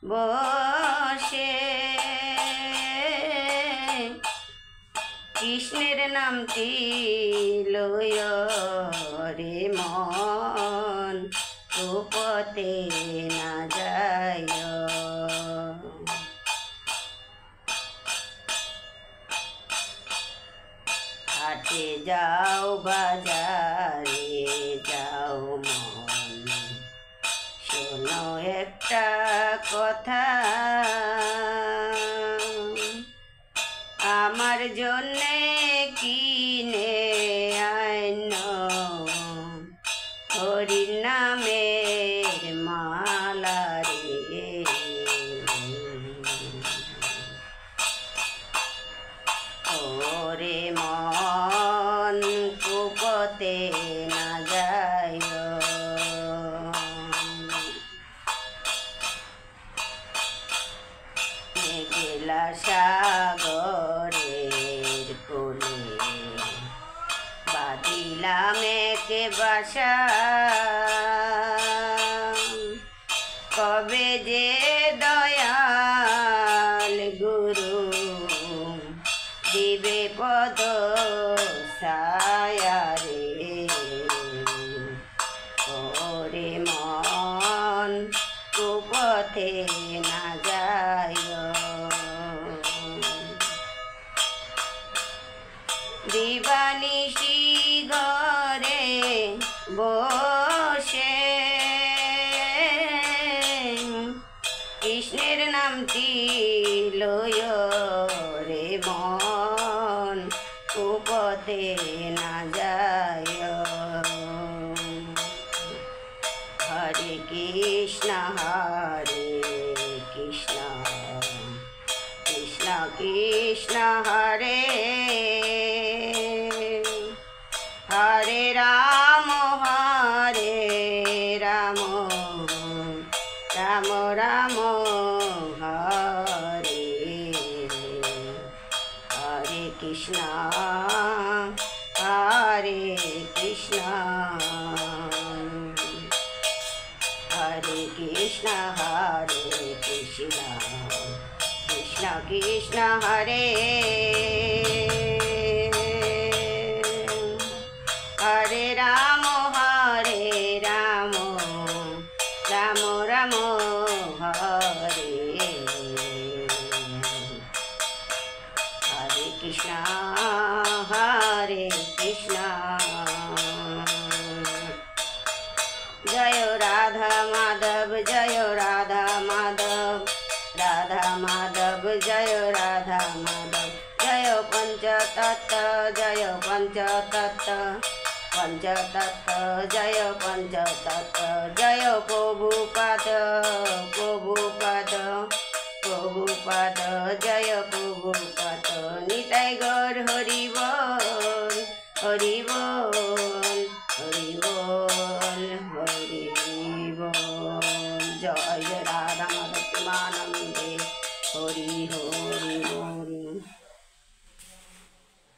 বসে কৃষ্ণের নামটি লয় রে মন রূপতে না যায় হাটে যাও বাজারে যাও মন শোনো একটা কথা আমার জন্যে কিনে আইন হরির নামের মালা রে ওরে মন কুপতে না যায় মেঘলা সাগরের কোলে বাঁধিলাম এক বাসা কবে যে দয়াল গুরু দিবে পদ ছায়া রে ওরে মন কুপথে না যায় দিবানিশি ঘরে বসে কৃষ্ণের নামটি লয় রে মন কুপথে না যায় হরে কৃষ্ণ কৃষ্ণ কৃষ্ণ হরে হরে রাম রাম রাম হরে হরে কৃষ্ণ হরে কৃষ্ণ হরে কৃষ্ণ কৃষ্ণ কৃষ্ণ হরে হরে রাম রাম রাম হরে হরে কৃষ্ণ জয় রাধা মাধব জয় রাধা মাধব রাধা মাধব জয় রাধা মাধব জয় পঞ্চতত্ত্ব জয় পঞ্চতত্ত্ব পঞ্চতত্ত্ব জয় পঞ্চতত্ত্ব জয় প্রভুপাদ জয় প্রভুপাদ নিতাই গৌর হরি বল